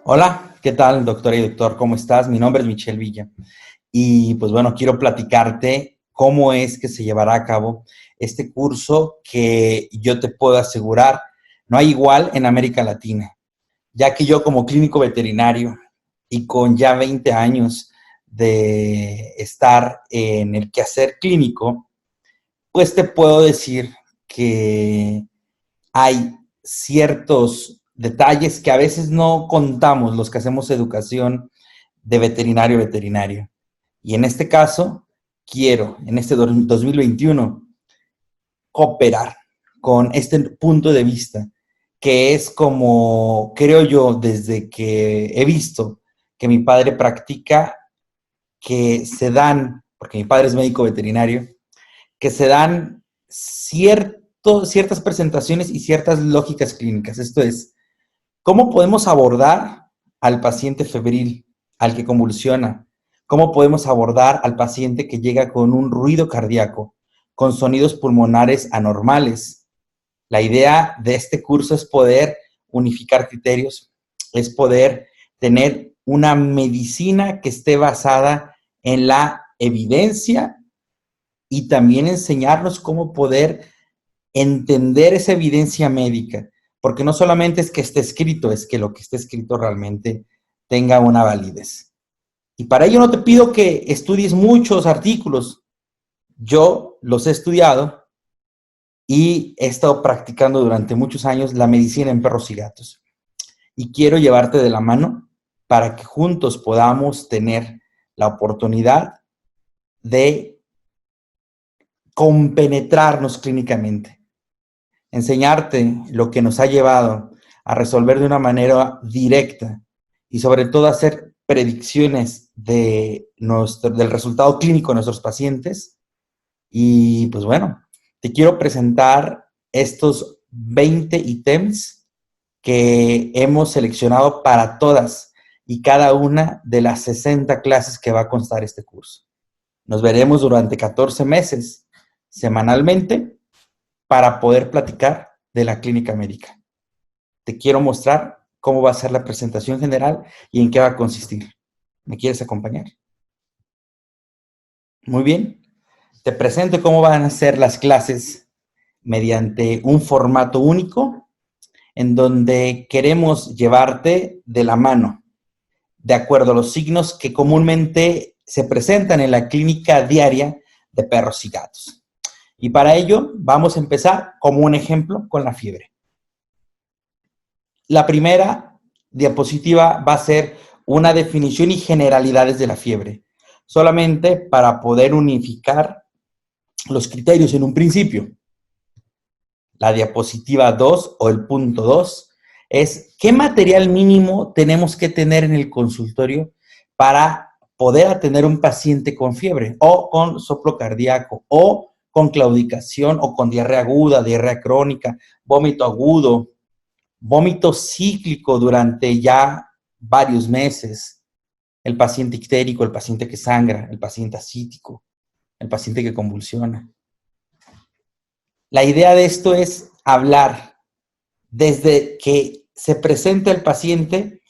Hola, ¿qué tal, doctora y doctor? ¿Cómo estás? Mi nombre es Michelle Villa. Y pues bueno, quiero platicarte cómo es que se llevará a cabo este curso que yo te puedo asegurar no hay igual en América Latina, ya que yo como clínico veterinario y con ya 20 años de estar en el quehacer clínico, pues te puedo decir que hay ciertos detalles que a veces no contamos los que hacemos educación de veterinario a veterinario. Y en este caso, quiero, en este 2021, cooperar con este punto de vista, que es como, creo yo, desde que he visto que mi padre practica, que se dan, porque mi padre es médico veterinario, que se dan ciertas presentaciones y ciertas lógicas clínicas. Esto es, ¿cómo podemos abordar al paciente febril, al que convulsiona? ¿Cómo podemos abordar al paciente que llega con un ruido cardíaco, con sonidos pulmonares anormales? La idea de este curso es poder unificar criterios, es poder tener una medicina que esté basada en la evidencia y también enseñarnos cómo poder entender esa evidencia médica, porque no solamente es que esté escrito, es que lo que esté escrito realmente tenga una validez. Y para ello no te pido que estudies muchos artículos, yo los he estudiado y he estado practicando durante muchos años la medicina en perros y gatos. Y quiero llevarte de la mano para que juntos podamos tener la oportunidad de compenetrarnos clínicamente, enseñarte lo que nos ha llevado a resolver de una manera directa y sobre todo hacer predicciones del resultado clínico de nuestros pacientes. Y pues bueno, te quiero presentar estos 20 ítems que hemos seleccionado para todas y cada una de las 60 clases que va a constar este curso. Nos veremos durante 14 meses, semanalmente, para poder platicar de la clínica médica. Te quiero mostrar cómo va a ser la presentación general y en qué va a consistir. ¿Me quieres acompañar? Muy bien. Te presento cómo van a ser las clases mediante un formato único en donde queremos llevarte de la mano, de acuerdo a los signos que comúnmente se presentan en la clínica diaria de perros y gatos. Y para ello vamos a empezar como un ejemplo con la fiebre. La primera diapositiva va a ser una definición y generalidades de la fiebre, solamente para poder unificar los criterios en un principio. La diapositiva 2 o el punto 2 es qué material mínimo tenemos que tener en el consultorio para poder atender un paciente con fiebre o con soplo cardíaco o con claudicación o con diarrea aguda, diarrea crónica, vómito agudo, vómito cíclico durante ya varios meses, el paciente ictérico, el paciente que sangra, el paciente ascítico, el paciente que convulsiona. La idea de esto es hablar desde que se presenta el paciente,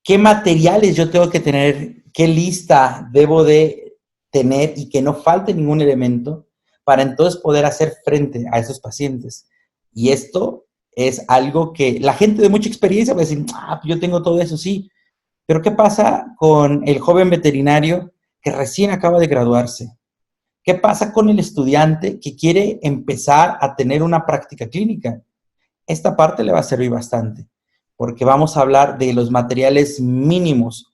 qué materiales yo tengo que tener, qué lista debo de tener y que no falte ningún elemento para entonces poder hacer frente a esos pacientes. Y esto es algo que la gente de mucha experiencia va a decir, yo tengo todo eso, sí. Pero ¿qué pasa con el joven veterinario que recién acaba de graduarse? ¿Qué pasa con el estudiante que quiere empezar a tener una práctica clínica? Esta parte le va a servir bastante, porque vamos a hablar de los materiales mínimos,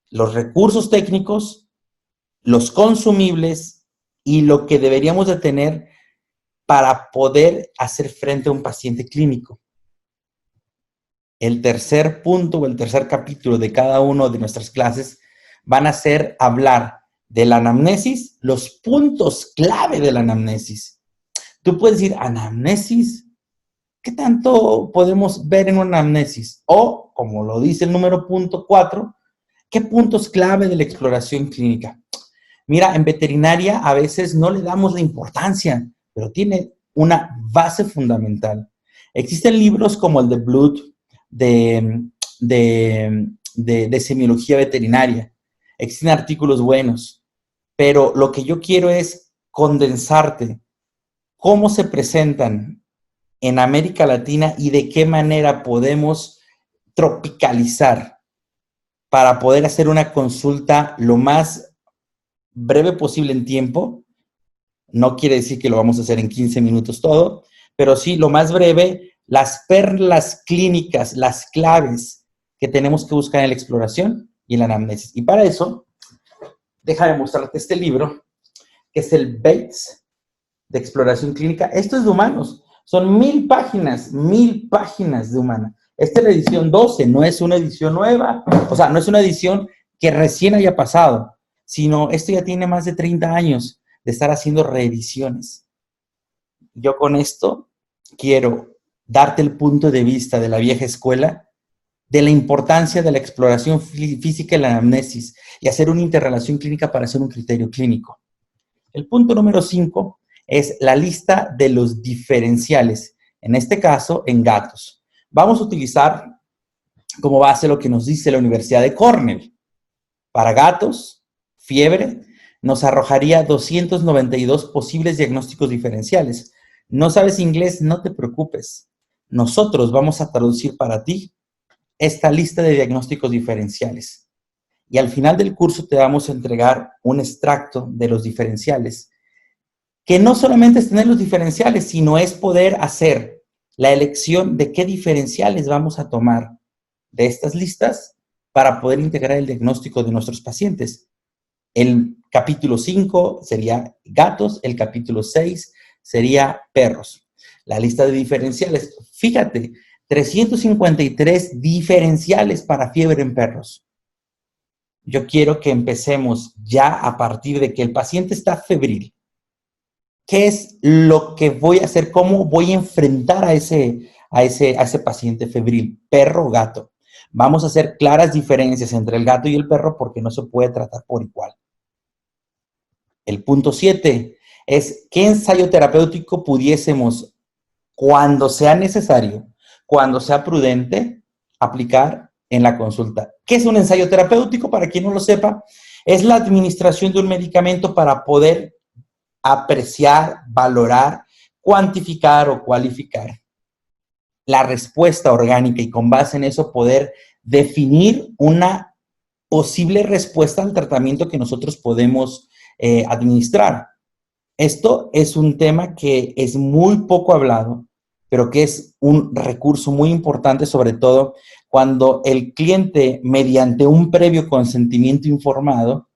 los recursos técnicos, los consumibles y lo que deberíamos de tener para poder hacer frente a un paciente clínico. El tercer punto o el tercer capítulo de cada una de nuestras clases van a ser hablar de la anamnesis, los puntos clave de la anamnesis. Tú puedes decir, anamnesis, ¿qué tanto podemos ver en una anamnesis? O, como lo dice el número punto 4, ¿qué puntos clave de la exploración clínica? Mira, en veterinaria a veces no le damos la importancia, pero tiene una base fundamental. Existen libros como el de Blood, de, de semiología veterinaria. Existen artículos buenos, pero lo que yo quiero es condensarte cómo se presentan en América Latina y de qué manera podemos tropicalizar para poder hacer una consulta lo más breve posible en tiempo. No quiere decir que lo vamos a hacer en 15 minutos todo, pero sí lo más breve, las perlas clínicas, las claves que tenemos que buscar en la exploración y en la anamnesis. Y para eso, déjame mostrarte este libro, que es el Bates de exploración clínica. Esto es de humanos. Son 1000 páginas de humana. Esta es la edición 12, no es una edición nueva, o sea, no es una edición que recién haya pasado, sino esto ya tiene más de 30 años de estar haciendo reediciones. Yo con esto quiero darte el punto de vista de la vieja escuela, de la importancia de la exploración física y la anamnesis, y hacer una interrelación clínica para hacer un criterio clínico. El punto número 5 es la lista de los diferenciales, en este caso en gatos. Vamos a utilizar como base lo que nos dice la Universidad de Cornell. Para gatos, fiebre, nos arrojaría 292 posibles diagnósticos diferenciales. ¿No sabes inglés? No te preocupes. Nosotros vamos a traducir para ti esta lista de diagnósticos diferenciales. Y al final del curso te vamos a entregar un extracto de los diferenciales, que no solamente es tener los diferenciales, sino es poder hacer la elección de qué diferenciales vamos a tomar de estas listas para poder integrar el diagnóstico de nuestros pacientes. El capítulo 5 sería gatos, el capítulo 6 sería perros. La lista de diferenciales, fíjate, 353 diferenciales para fiebre en perros. Yo quiero que empecemos ya a partir de que el paciente está febril. ¿Qué es lo que voy a hacer? ¿Cómo voy a enfrentar a ese paciente febril, perro o gato? Vamos a hacer claras diferencias entre el gato y el perro porque no se puede tratar por igual. El punto 7 es qué ensayo terapéutico pudiésemos, cuando sea necesario, cuando sea prudente, aplicar en la consulta. ¿Qué es un ensayo terapéutico? Para quien no lo sepa, es la administración de un medicamento para poder apreciar, valorar, cuantificar o cualificar la respuesta orgánica y con base en eso poder definir una posible respuesta al tratamiento que nosotros podemos administrar. Esto es un tema que es muy poco hablado, pero que es un recurso muy importante, sobre todo cuando el cliente, mediante un previo consentimiento informado,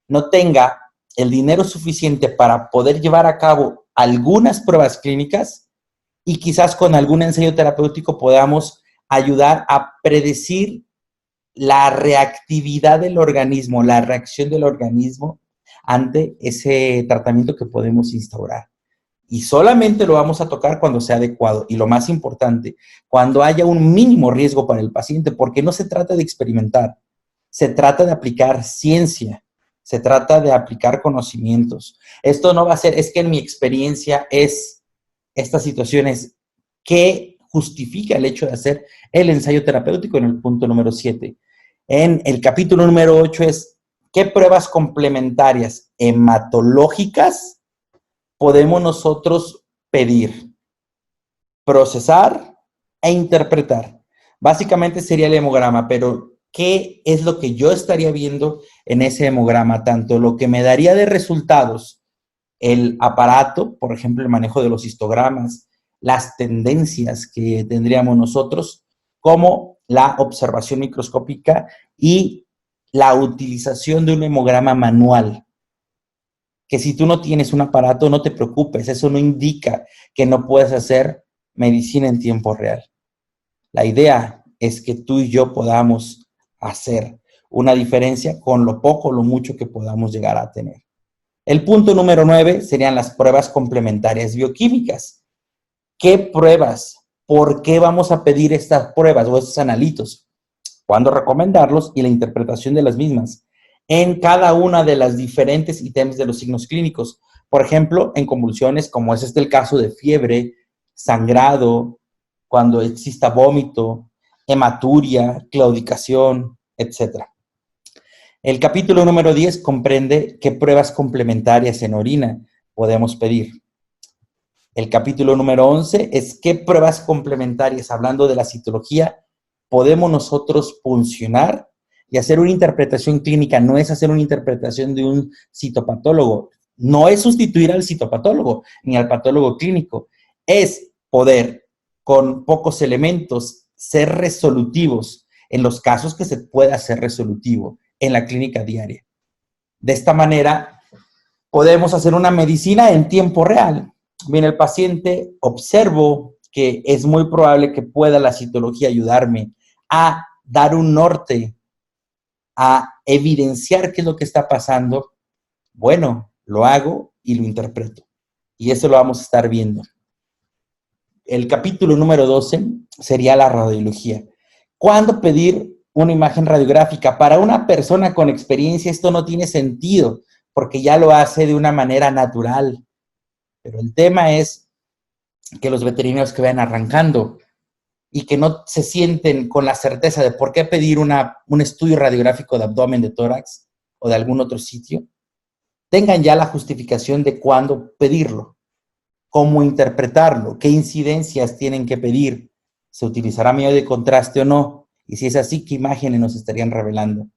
no tenga el dinero suficiente para poder llevar a cabo algunas pruebas clínicas y quizás con algún ensayo terapéutico podamos ayudar a predecir la reactividad del organismo, la reacción del organismo ante ese tratamiento que podemos instaurar. Y solamente lo vamos a tocar cuando sea adecuado. Y lo más importante, cuando haya un mínimo riesgo para el paciente, porque no se trata de experimentar, se trata de aplicar ciencia, se trata de aplicar conocimientos. Esto no va a ser, es que en mi experiencia es estas situaciones que justifica el hecho de hacer el ensayo terapéutico en el punto número 7. En el capítulo número 8 es qué pruebas complementarias hematológicas podemos nosotros pedir, procesar e interpretar. Básicamente sería el hemograma, pero ¿qué es lo que yo estaría viendo en ese hemograma? Tanto lo que me daría de resultados el aparato, por ejemplo, el manejo de los histogramas, las tendencias que tendríamos nosotros, como la observación microscópica y la utilización de un hemograma manual. Que si tú no tienes un aparato, no te preocupes, eso no indica que no puedas hacer medicina en tiempo real. La idea es que tú y yo podamos hacer una diferencia con lo poco o lo mucho que podamos llegar a tener. El punto número 9 serían las pruebas complementarias bioquímicas. ¿Qué pruebas? ¿Por qué vamos a pedir estas pruebas o estos analitos? ¿Cuándo recomendarlos? Y la interpretación de las mismas en cada una de las diferentes ítems de los signos clínicos. Por ejemplo, en convulsiones, como es el caso de fiebre, sangrado, cuando exista vómito, hematuria, claudicación, etc. El capítulo número 10 comprende qué pruebas complementarias en orina podemos pedir. El capítulo número 11 es qué pruebas complementarias, hablando de la citología, podemos nosotros funcionar y hacer una interpretación clínica. No es hacer una interpretación de un citopatólogo, no es sustituir al citopatólogo ni al patólogo clínico, es poder con pocos elementos ser resolutivos en los casos que se pueda ser resolutivo en la clínica diaria. De esta manera podemos hacer una medicina en tiempo real. Viene el paciente, observo que es muy probable que pueda la citología ayudarme a dar un norte, a evidenciar qué es lo que está pasando. Bueno, lo hago y lo interpreto. Y eso lo vamos a estar viendo. El capítulo número 12 sería la radiología. ¿Cuándo pedir una imagen radiográfica? Para una persona con experiencia esto no tiene sentido, porque ya lo hace de una manera natural. Pero el tema es que los veterinarios que vayan arrancando y que no se sienten con la certeza de por qué pedir un estudio radiográfico de abdomen, de tórax o de algún otro sitio, tengan ya la justificación de cuándo pedirlo, cómo interpretarlo, qué incidencias tienen que pedir, se utilizará medio de contraste o no, y si es así, qué imágenes nos estarían revelando.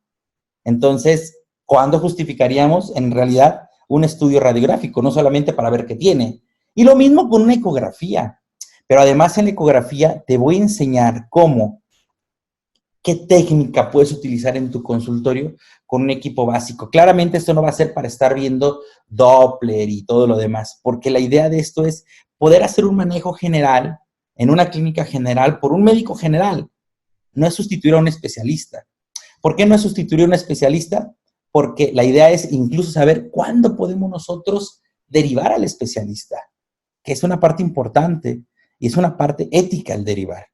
Entonces, ¿cuándo justificaríamos en realidad un estudio radiográfico? No solamente para ver qué tiene. Y lo mismo con una ecografía. Pero además en la ecografía te voy a enseñar qué técnica puedes utilizar en tu consultorio con un equipo básico. Claramente esto no va a ser para estar viendo Doppler y todo lo demás, porque la idea de esto es poder hacer un manejo general en una clínica general por un médico general. No es sustituir a un especialista. ¿Por qué no es sustituir a un especialista? Porque la idea es incluso saber cuándo podemos nosotros derivar al especialista, que es una parte importante y es una parte ética el derivar.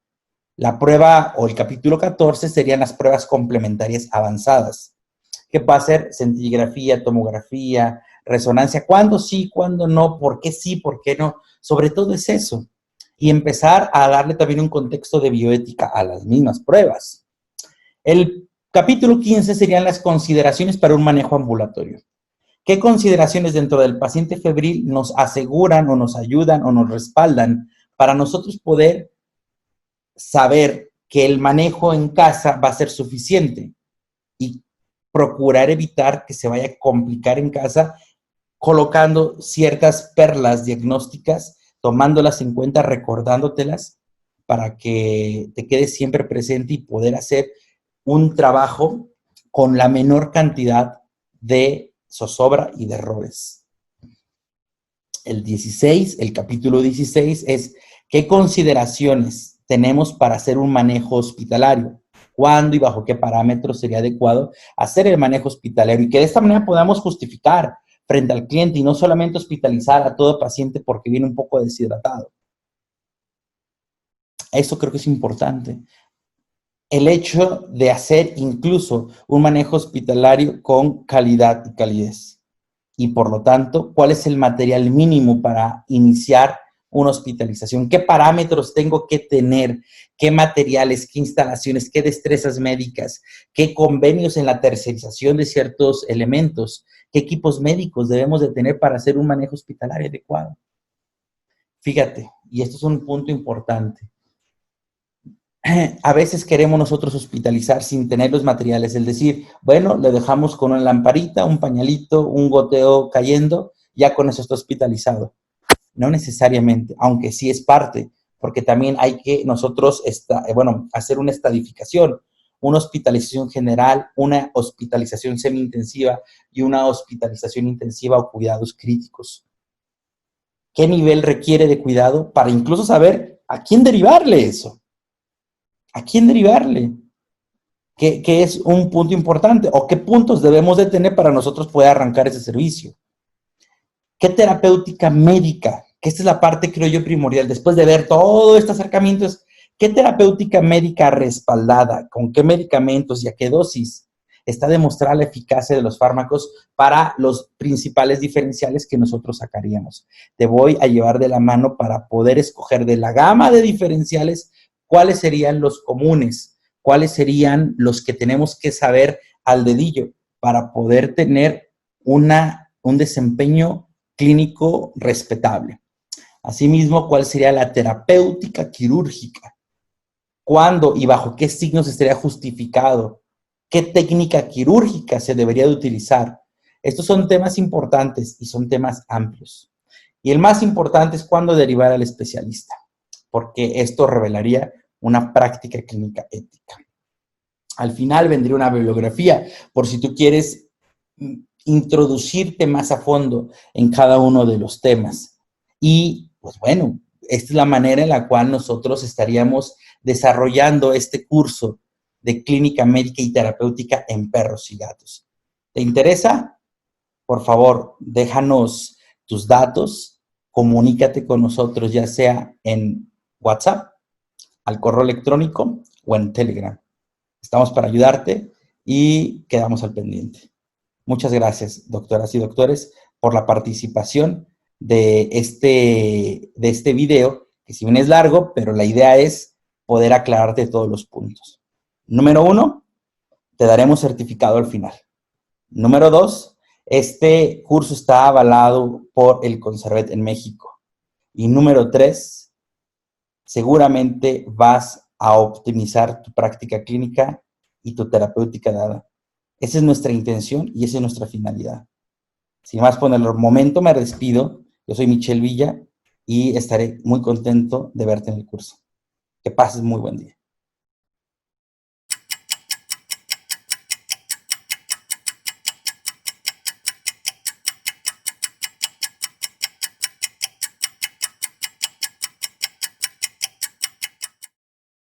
La prueba o el capítulo 14 serían las pruebas complementarias avanzadas, que puede ser scintigrafía, tomografía, resonancia, cuándo sí, cuándo no, por qué sí, por qué no. Sobre todo es eso. Y empezar a darle también un contexto de bioética a las mismas pruebas. El capítulo 15 serían las consideraciones para un manejo ambulatorio. ¿Qué consideraciones dentro del paciente febril nos aseguran o nos ayudan o nos respaldan para nosotros poder saber que el manejo en casa va a ser suficiente y procurar evitar que se vaya a complicar en casa colocando ciertas perlas diagnósticas, tomándolas en cuenta, recordándotelas para que te quedes siempre presente y poder hacer un trabajo con la menor cantidad de zozobra y de errores. El capítulo 16 es ¿qué consideraciones tenemos para hacer un manejo hospitalario? ¿Cuándo y bajo qué parámetros sería adecuado hacer el manejo hospitalario? Y que de esta manera podamos justificar frente al cliente y no solamente hospitalizar a todo paciente porque viene un poco deshidratado. Eso creo que es importante. El hecho de hacer incluso un manejo hospitalario con calidad y calidez. Y por lo tanto, ¿cuál es el material mínimo para iniciar una hospitalización? ¿Qué parámetros tengo que tener? ¿Qué materiales, qué instalaciones, qué destrezas médicas, qué convenios en la tercerización de ciertos elementos, qué equipos médicos debemos de tener para hacer un manejo hospitalario adecuado? Fíjate, y esto es un punto importante. A veces queremos nosotros hospitalizar sin tener los materiales, es decir, bueno, le dejamos con una lamparita, un pañalito, un goteo cayendo, ya con eso está hospitalizado. No necesariamente, aunque sí es parte, porque también hay que nosotros hacer una estadificación, una hospitalización general, una hospitalización semi-intensiva y una hospitalización intensiva o cuidados críticos. ¿Qué nivel requiere de cuidado para incluso saber a quién derivarle eso? ¿A quién derivarle? ¿Qué es un punto importante? ¿O qué puntos debemos de tener para nosotros poder arrancar ese servicio? ¿Qué terapéutica médica? Que esta es la parte, creo yo, primordial. Después de ver todo este acercamiento, ¿qué terapéutica médica respaldada? ¿Con qué medicamentos y a qué dosis está demostrada la eficacia de los fármacos para los principales diferenciales que nosotros sacaríamos. Te voy a llevar de la mano para poder escoger de la gama de diferenciales cuáles serían los comunes, cuáles serían los que tenemos que saber al dedillo para poder tener un desempeño clínico respetable. Asimismo, ¿cuál sería la terapéutica quirúrgica? ¿Cuándo y bajo qué signos estaría justificado? ¿Qué técnica quirúrgica se debería de utilizar? Estos son temas importantes y son temas amplios. Y el más importante es cuándo derivar al especialista, porque esto revelaría una práctica clínica ética. Al final vendría una bibliografía, por si tú quieres introducirte más a fondo en cada uno de los temas. Y, pues bueno, esta es la manera en la cual nosotros estaríamos desarrollando este curso de clínica médica y terapéutica en perros y gatos. ¿Te interesa? Por favor, déjanos tus datos, comunícate con nosotros, ya sea en WhatsApp, al correo electrónico o en Telegram. Estamos para ayudarte y quedamos al pendiente. Muchas gracias, doctoras y doctores, por la participación de este video, que si bien es largo, pero la idea es poder aclararte todos los puntos. Número 1, te daremos certificado al final. Número 2, este curso está avalado por el Conservet en México. Y número 3, seguramente vas a optimizar tu práctica clínica y tu terapéutica dada. Esa es nuestra intención y esa es nuestra finalidad. Sin más por el momento, me despido. Yo soy Michelle Villa y estaré muy contento de verte en el curso. Que pases muy buen día.